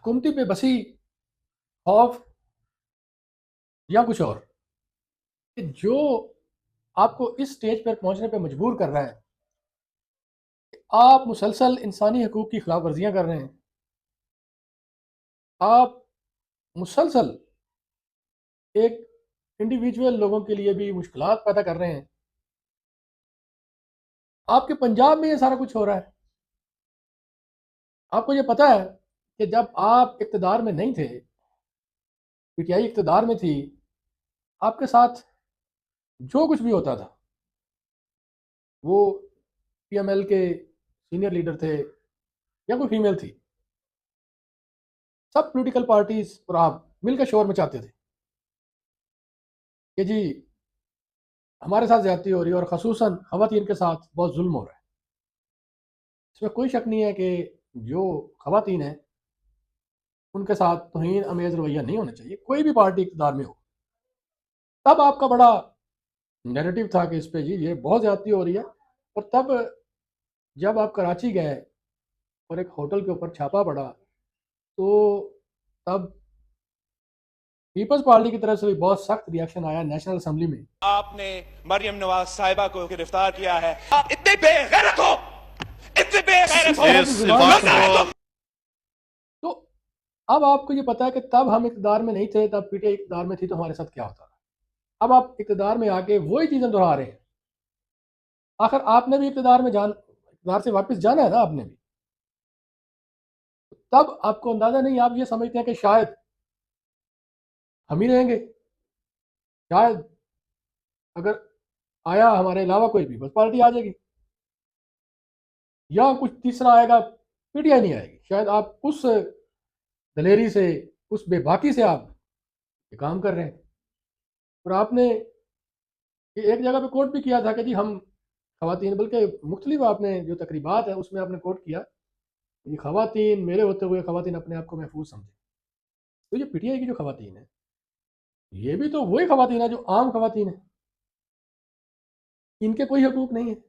حکومتی پہ بسی خوف یا کچھ اور کہ جو آپ کو اس سٹیج پر پہنچنے پہ مجبور کر رہا ہے کہ آپ مسلسل انسانی حقوق کی خلاف ورزیاں کر رہے ہیں، آپ مسلسل ایک انڈیویجول لوگوں کے لیے بھی مشکلات پیدا کر رہے ہیں. آپ کے پنجاب میں یہ سارا کچھ ہو رہا ہے. آپ کو یہ پتا ہے کہ جب آپ اقتدار میں نہیں تھے، پی ٹی آئی اقتدار میں تھی، آپ کے ساتھ جو کچھ بھی ہوتا تھا، وہ پی ایم ایل کے سینئر لیڈر تھے یا کوئی فیمیل تھی، سب پولیٹیکل پارٹیز اور آپ مل کے شور مچاتے تھے کہ جی ہمارے ساتھ زیادتی ہو رہی ہے، اور خصوصاً خواتین کے ساتھ بہت ظلم ہو رہا ہے. اس میں کوئی شک نہیں ہے کہ جو خواتین ہیں ان کے ساتھ توہین امیز رویہ نہیں ہونا چاہیے، کوئی بھی پارٹی اقتدار میں ہو. تب آپ کا بڑا نیریٹو تھا کہ اس پہ جی یہ بہت زیادتی ہو رہی ہے. اور تب جب آپ کراچی گئے اور ایک ہوٹل کے اوپر چھاپا پڑا، تو تب پیپلز پارٹی کی طرف سے بھی بہت سخت ری ایکشن آیا نیشنل اسمبلی میں. آپ نے مریم نواز صاحبہ کو گرفتار کیا ہے. آپ اتنے بے غیرت ہو، اتنے بے غیرت ہو. اس بات کو تو اب آپ کو یہ پتا ہے کہ تب ہم اقتدار میں نہیں تھے، تب پی ٹی آئی اقتدار میں تھی، تو ہمارے ساتھ کیا ہوتا تھا. اب آپ اقتدار میں آ کے وہی چیزیں دہرا رہے ہیں. آخر آپ نے بھی اقتدار سے واپس جانا ہے نا آپ نے بھی. تب آپ کو اندازہ نہیں، آپ یہ سمجھتے ہیں کہ شاید ہم ہی رہیں گے، شاید اگر آیا ہمارے علاوہ کوئی بھی بس پارٹی آ جائے گی، یا کچھ تیسرا آئے گا، پی ٹی آئی نہیں آئے گی. شاید آپ اس دلیری سے، اس بے باکی سے آپ یہ کام کر رہے ہیں. اور آپ نے ایک جگہ پہ کوٹ بھی کیا تھا کہ جی ہم خواتین، بلکہ مختلف آپ نے جو تقریبات ہیں اس میں آپ نے کوٹ کیا کہ خواتین، میرے ہوتے ہوئے خواتین اپنے آپ کو محفوظ سمجھیں. تو یہ پی ٹی آئی کی جو خواتین ہیں، یہ بھی تو وہی خواتین ہیں جو عام خواتین ہیں، ان کے کوئی حقوق نہیں ہیں.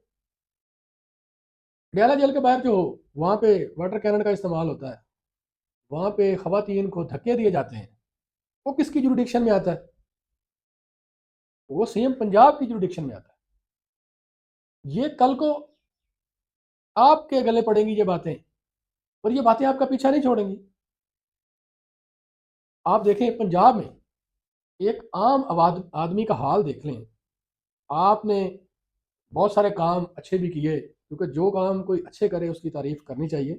ڈیالہ جیل کے باہر جو ہو وہاں پہ واٹر کینن کا استعمال ہوتا ہے، وہاں پہ خواتین کو دھکے دیے جاتے ہیں، وہ کس کی جوریڈکشن میں آتا ہے؟ وہ سی ایم پنجاب کی جوریڈکشن میں آتا ہے. یہ کل کو آپ کے گلے پڑیں گی یہ باتیں، اور یہ باتیں آپ کا پیچھا نہیں چھوڑیں گی. آپ دیکھیں پنجاب میں ایک عام آدمی کا حال دیکھ لیں. آپ نے بہت سارے کام اچھے بھی کیے، کیونکہ جو کام کوئی اچھے کرے اس کی تعریف کرنی چاہیے.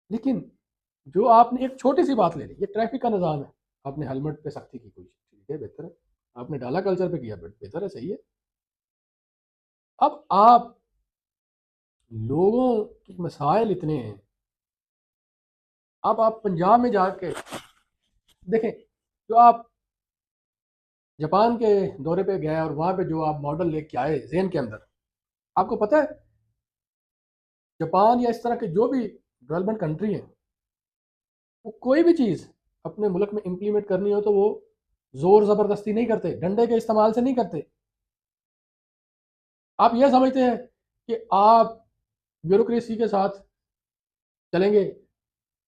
لیکن جو آپ نے ایک چھوٹی سی بات لے لی، یہ ٹریفک کا نظام ہے، آپ نے ہیلمٹ پہ سختی کی، کوئی ٹھیک ہے، بہتر ہے. آپ نے ڈالا کلچر پہ کیا، بہتر ہے، صحیح ہے. اب آپ لوگوں کے مسائل اتنے ہیں. اب آپ پنجاب میں جا کے دیکھیں، جو آپ جاپان کے دورے پہ گئے اور وہاں پہ جو آپ ماڈل لے کے آئے ذہن کے اندر، آپ کو پتہ ہے جاپان یا اس طرح کے جو بھی ڈیولپمنٹ کنٹری ہیں، وہ کوئی بھی چیز اپنے ملک میں امپلیمنٹ کرنی ہو تو وہ زور زبردستی نہیں کرتے، ڈنڈے کے استعمال سے نہیں کرتے. آپ یہ سمجھتے ہیں کہ آپ بیوروکریسی کے ساتھ چلیں گے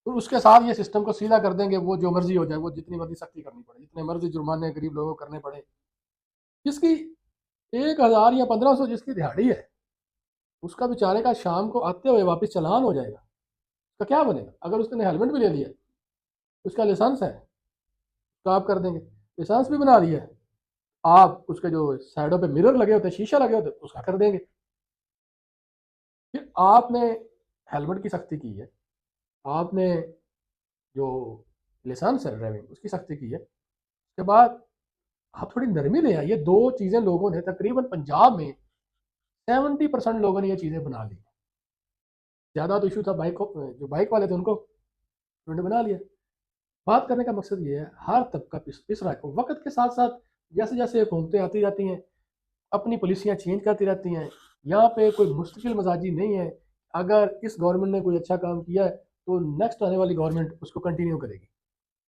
اور اس کے ساتھ یہ سسٹم کو سیدھا کر دیں گے، وہ جو مرضی ہو جائے، وہ جتنی مرضی سختی کرنی پڑے، جتنے مرضی جرمانے غریب لوگوں کو کرنے پڑے. جس کی 1000 یا 1500 جس کی دہاڑی ہے، اس کا بیچارے کا شام کو آتے ہوئے واپس چلان ہو جائے گا، اس کا کیا بنے گا؟ اگر اس نے ہیلمٹ بھی لے لیا، اس کا لائسنس ہے تو آپ کر دیں گے. لائسنس بھی بنا لیا ہے، آپ اس کے جو سائڈوں پہ مرر لگے ہوتے ہیں، شیشہ لگے ہوتے ہیں، اس کا کر دیں گے. پھر آپ نے ہیلمٹ کی سختی کی ہے، آپ نے جو لائسنس ہے ڈرائیونگ اس کی سختی کی ہے، اس کے بعد آپ تھوڑی نرمی لے آئیے. دو چیزیں لوگوں نے تقریباً پنجاب میں 70% لوگوں نے یہ چیزیں بنا لی. زیادہ تو ایشو تھا جو بائک والے تھے ان کو، انہوں نے بنا لیا. بات کرنے کا مقصد یہ ہے، ہر طبقہ پس رہا ہے. وقت کے ساتھ ساتھ جیسے جیسے حکومتیں آتی جاتی ہیں، اپنی پالیسیاں چینج کرتی رہتی ہیں. یہاں پہ کوئی مستقل مزاجی نہیں ہے. اگر اس گورنمنٹ نے کوئی اچھا کام کیا ہے تو نیکسٹ آنے والی گورنمنٹ اس کو کنٹینیو کرے گی.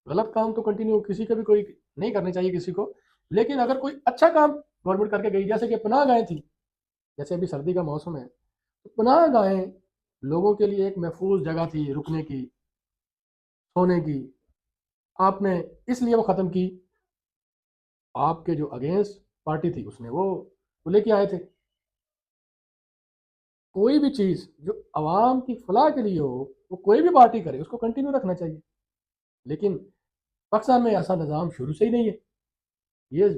غلط کام تو کنٹینیو کسی کا بھی کوئی نہیں کرنے چاہیے کسی کو. لیکن اگر کوئی اچھا کام گورنمنٹ کر کے گئی، جیسے کہ پناہ گاہیں تھیں، جیسے ابھی سردی کا موسم ہے تو پناہ گاہیں لوگوں کے لیے ایک محفوظ جگہ تھی رکنے کی، سونے کی آپ نے اس لیے وہ ختم کی، آپ کے جو اگینسٹ پارٹی تھی اس نے وہ لے کے آئے تھے۔ کوئی بھی چیز جو عوام کی فلاح کے لیے ہو وہ کوئی بھی پارٹی کرے اس کو کنٹینیو رکھنا چاہیے، لیکن پاکستان میں ایسا نظام شروع سے ہی نہیں ہے۔ یہ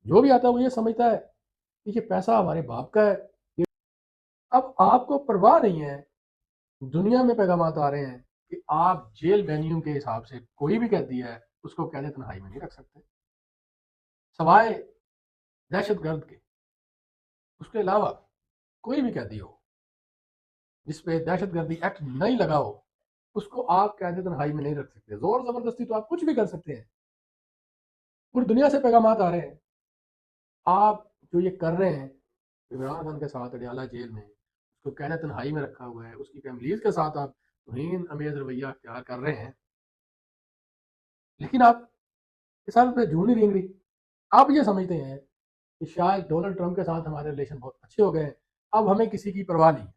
جو بھی آتا ہے وہ یہ سمجھتا ہے کہ یہ پیسہ ہمارے باپ کا ہے۔ اب آپ کو پرواہ نہیں ہے، دنیا میں پیغامات آ رہے ہیں کہ آپ جیل وینیو کے حساب سے کوئی بھی قیدی ہے اس کو قید تنہائی میں نہیں رکھ سکتے سوائے دہشت گرد کے۔ اس کے علاوہ کوئی بھی قیدی ہو جس پہ دہشت گردی ایکٹ نہیں لگا ہو اس کو آپ قید تنہائی میں نہیں رکھ سکتے۔ زور زبردستی تو آپ کچھ بھی کر سکتے ہیں۔ پوری دنیا سے پیغامات آ رہے ہیں، آپ جو یہ کر رہے ہیں عمران خان کے ساتھ اڈیالہ جیل میں اس کو قید تنہائی میں رکھا ہوا ہے، اس کی فیملیز کے ساتھ آپ توہین امیز رویہ اختیار کر رہے ہیں، لیکن آپ کے ساتھ پہ جھوٹ نہیں رینگ رہی۔ آپ یہ سمجھتے ہیں کہ شاید ڈونلڈ ٹرمپ کے ساتھ ہمارے ریلیشن بہت اچھے ہو گئے ہیں، اب ہمیں کسی کی پرواہ نہیں۔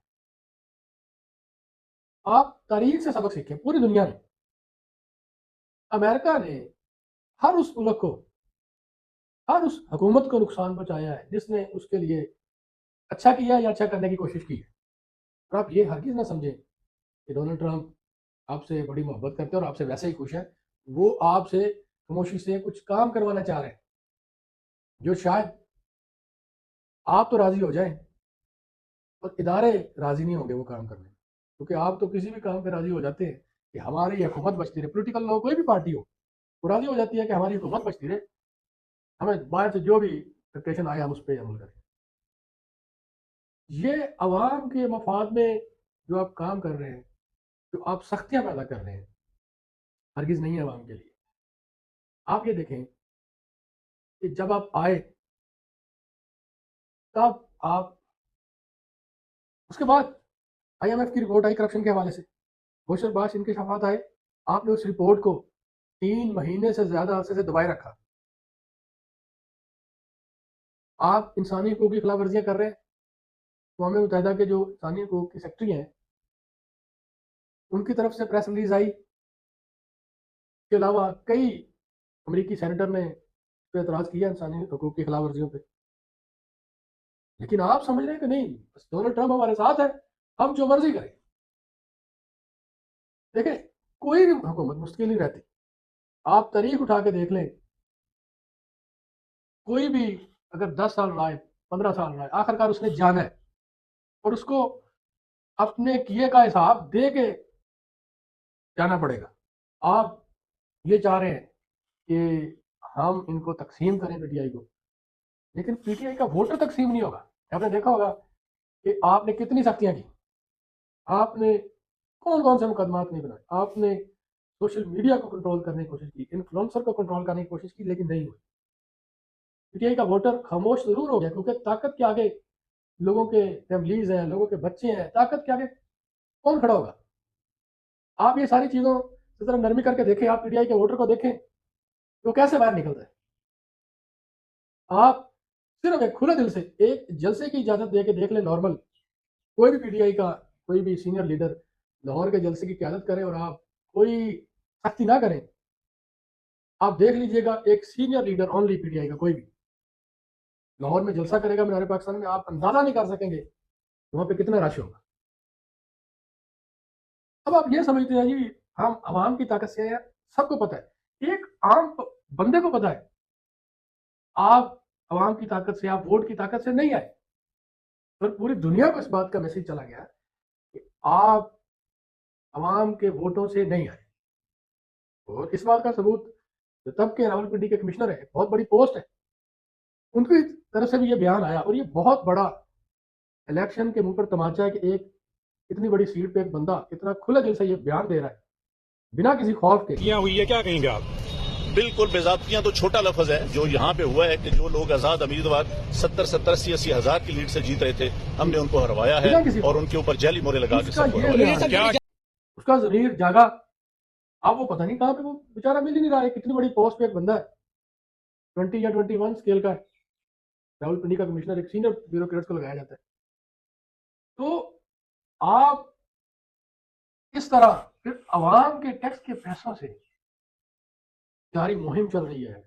آپ تاریخ سے سبق سیکھیں۔ پوری دنیا میں امریکہ نے ہر اس ملک کو، ہر اس حکومت کو نقصان پہنچایا ہے جس نے اس کے لیے اچھا کیا یا اچھا کرنے کی کوشش کی ہے۔ اور آپ یہ ہرگز نہ سمجھیں کہ ڈونلڈ ٹرمپ آپ سے بڑی محبت کرتے ہیں اور آپ سے ویسے ہی خوش ہیں۔ وہ آپ سے خاموشی سے کچھ کام کروانا چاہ رہے ہیں جو شاید آپ تو راضی ہو جائیں اور ادارے راضی نہیں ہوں گے وہ کام کرنے میں، کیونکہ آپ تو کسی بھی کام پہ راضی ہو جاتے ہیں کہ ہماری حکومت بچتی رہے۔ پولیٹیکل لوگ کوئی بھی پارٹی ہو وہ راضی ہو جاتی ہے کہ ہماری حکومت بچتی رہے، ہمیں باہر سے جو بھی ایکسپیکٹیشن آئے ہم اس پہ عمل کریں۔ یہ عوام کے مفاد میں جو آپ کام کر رہے ہیں، جو آپ سختیاں پیدا کر رہے ہیں، ہرگز نہیں ہے عوام کے لیے۔ آپ یہ دیکھیں کہ جب آپ آئے تب آپ اس کے بعد آئی ایم ایف کی رپورٹ آئی کرپشن کے حوالے سے، ہوشر باش انکشافات آئے، آپ نے اس رپورٹ کو 3 مہینے سے زیادہ عرصے سے دبائے رکھا۔ آپ انسانی حقوق کی خلاف ورزیاں کر رہے ہیں۔ اقوام متحدہ کے جو انسانی حقوق کی سیکرٹری ہیں ان کی طرف سے پریس ریلیز آئی، اس کے علاوہ کئی امریکی سینیٹر نے اس پہ اعتراض کیا انسانی حقوق کی خلاف ورزیوں پہ، لیکن آپ سمجھ رہے ہیں کہ نہیں بس ڈونلڈ ٹرمپ ہمارے ساتھ ہے، ہم جو مرضی کریں۔ دیکھیں کوئی بھی حکومت مستقل نہیں رہتی، آپ تاریخ اٹھا کے دیکھ لیں، کوئی بھی اگر 10 سال رہا ہے 15 سال رہا ہے آخر کار اس نے جانا ہے اور اس کو اپنے کیے کا حساب دے کے جانا پڑے گا۔ آپ یہ چاہ رہے ہیں کہ ہم ان کو تقسیم کریں پی ٹی آئی کو، لیکن پی ٹی آئی کا ووٹر تقسیم نہیں ہوگا۔ آپ نے دیکھا ہوگا کہ آپ نے کتنی سختیاں کی، آپ نے کون کون سے مقدمات نہیں بنائے، آپ نے سوشل میڈیا کو کنٹرول کرنے کی کوشش کی، انفلوئنسر کو کنٹرول کرنے کی کوشش کی، لیکن نہیں ہوئی۔ پی ٹی آئی کا ووٹر خاموش ضرور ہو گیا کیونکہ طاقت کے آگے لوگوں کے فیملیز ہیں، لوگوں کے بچے ہیں، طاقت کے آگے کون کھڑا ہوگا؟ آپ یہ ساری چیزوں سے ذرا نرمی کر کے دیکھیں، آپ پی ٹی آئی کے ووٹر کو دیکھیں وہ کیسے باہر نکلتا ہے۔ آپ صرف ایک کھلے دل سے ایک جلسے کی اجازت دے کے دیکھ لیں، نارمل کوئی بھی پی ٹی آئی کا کوئی بھی سینئر لیڈر لاہور کے جلسے کی قیادت کرے اور آپ کوئی سختی نہ کریں، آپ دیکھ لیجئے گا ایک senior leader only P T I کا کوئی بھی لاہور میں جلسہ کرے گا مینار پاکستان میں، آپ اندازہ نہیں کر سکیں گے وہاں پہ کتنا رش ہوگا۔ اب آپ یہ سمجھتے ہیں جی ہم عوام کی طاقت سے ہیں، سب کو پتہ ہے، ایک عام بندے کو پتہ ہے آپ عوام کی طاقت سے، آپ ووٹ کی طاقت سے نہیں آئے، اور پوری دنیا کو اس بات کا میسج چلا گیا کہ آپ عوام کے ووٹوں سے نہیں آئے۔ اور اس بات کا ثبوت جو تب کے راولپنڈی کے کمشنر ہے، بہت بڑی پوسٹ ہے، ان کی طرف سے بھی یہ بیان آیا، اور یہ بہت بڑا الیکشن کے منہ پر تماچا ہے کہ ایک اتنی بڑی سیٹ پہ ایک بندہ اتنا کھلے دل سے یہ بیان دے رہا ہے بنا کسی خوف کے۔ کیا ہوئی ہے، کیا کہیں گے آپ؟ بالکل بے تو چھوٹا لفظ ہے۔ جو یہاں پہ ہوا ہے کہ جو لوگ آزاد امیدوار 70-80 ہزار کی لیڈ سے جیت رہے تھے، ہم نے ان کو ہروایا ہے اور ان کے اوپر جعلی مورے لگا کے سب کو ہروایا۔ اس کا ضمیر جاگا، اب وہ پتہ نہیں کہاں پہ وہ بیچارہ مل ہی نہیں رہا ہے، کتنی بڑی پوسٹ پہ ایک بندہ ہے، 20 یا 21 اسکیل کا ہے، راولپنڈی کا کمشنر، ایک سینئر بیوروکریٹس کو لگایا جاتا ہے۔ تو آپ اس طرح پھر عوام کے ٹیکس کے پیسوں سے جاری مہم چل رہی ہے.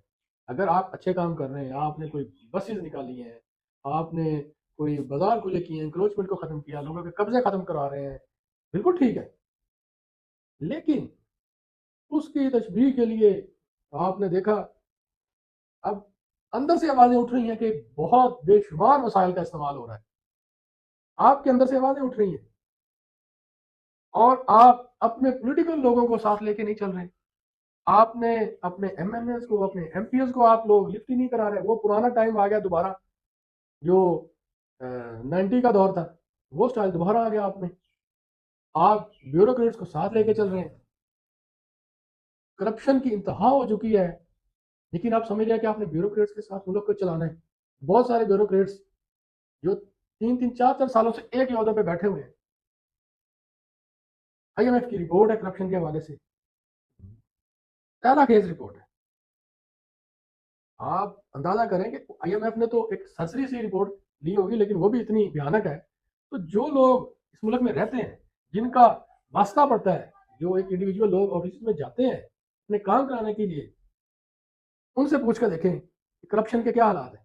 اگر آپ اچھے کام کر رہے ہیں، آپ نے کوئی بسز نکالی ہیں، آپ نے کوئی بازار کھلے کیے ہیں، انکروچمنٹ کو ختم کیا، لوگوں کے قبضے ختم کرا رہے ہیں، بالکل ٹھیک ہے. لیکن اس کی تشبیہ کے لیے آپ نے دیکھا اب اندر سے آوازیں اٹھ رہی ہیں کہ بہت بے شمار وسائل کا استعمال ہو رہا ہے. آپ کے اندر سے آوازیں اٹھ رہی ہیں اور آپ اپنے پولیٹیکل لوگوں کو ساتھ لے کے نہیں چل رہے. آپ نے اپنے ایم این ایز کو، اپنے ایم پی ایز کو آپ لوگ لفٹ ہی نہیں کرا رہے. وہ پرانا ٹائم آ گیا دوبارہ، جو 90 کا دور تھا، وہ سٹائل دوبارہ آ گیا آپ میں. آپ بیوروکریٹس کو ساتھ لے کے چل رہے ہیں. کرپشن کی انتہا ہو چکی ہے، لیکن آپ سمجھ رہے ہیں کہ آپ نے بیوروکریٹس کے ساتھ ملک کو چلانا ہے. بہت سارے بیوروکریٹس جو 3-4 سالوں سے ایک عہدے پہ بیٹھے ہوئے ہیں. آئی ایم ایف کی رپورٹ ہے کرپشن کے حوالے سے، پہلا کیس رپورٹ ہے. آپ اندازہ کریں کہ آئی ایم ایف نے تو ایک سرسری سی رپورٹ لی ہوگی، لیکن وہ بھی اتنی بھیانک ہے. تو جو لوگ اس ملک میں رہتے ہیں، جن کا واسطہ پڑتا ہے، جو ایک انڈیویجول لوگ آفس میں جاتے ہیں اپنے کام کرانے کے لیے، ان سے پوچھ کر دیکھیں کہ کرپشن کے کیا حالات ہیں.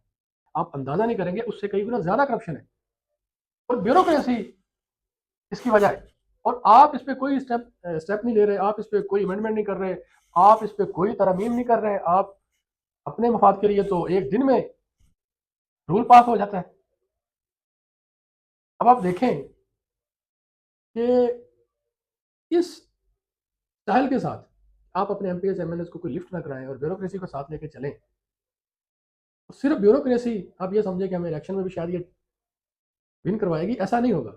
آپ اندازہ نہیں کریں گے، اس سے کئی گنا زیادہ کرپشن ہے. اور بیوروکریسی اس کی وجہ ہے. اور آپ اس پہ کوئی اسٹیپ نہیں لے رہے، آپ اس پہ کوئی امینڈمنٹ نہیں کر رہے، آپ اس پہ کوئی ترمیم نہیں کر رہے. آپ اپنے مفاد کے لیے تو ایک دن میں رول پاس ہو جاتا ہے. اب آپ دیکھیں کہ اس سٹائل کے ساتھ آپ اپنے M P S M L S کو کوئی لفٹ نہ کرائیں اور بیوروکریسی کو ساتھ لے کے چلیں. صرف بیوروکریسی آپ یہ سمجھیں کہ ہمیں الیکشن میں بھی شاید یہ ون کروائے گی، ایسا نہیں ہوگا.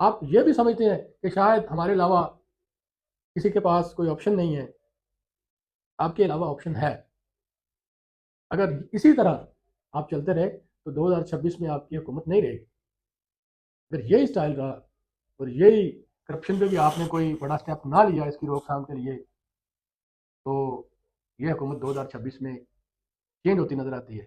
آپ یہ بھی سمجھتے ہیں کہ شاید ہمارے علاوہ کسی کے پاس کوئی آپشن نہیں ہے. آپ کے علاوہ آپشن ہے. اگر اسی طرح آپ چلتے رہے تو 2026 میں آپ کی حکومت نہیں رہے گی. اگر یہی سٹائل رہا اور یہی کرپشن پہ بھی آپ نے کوئی بڑا سٹیپ نہ لیا اس کی روک تھام کے لیے، تو یہ حکومت 2026 میں چینج ہوتی نظر آتی ہے.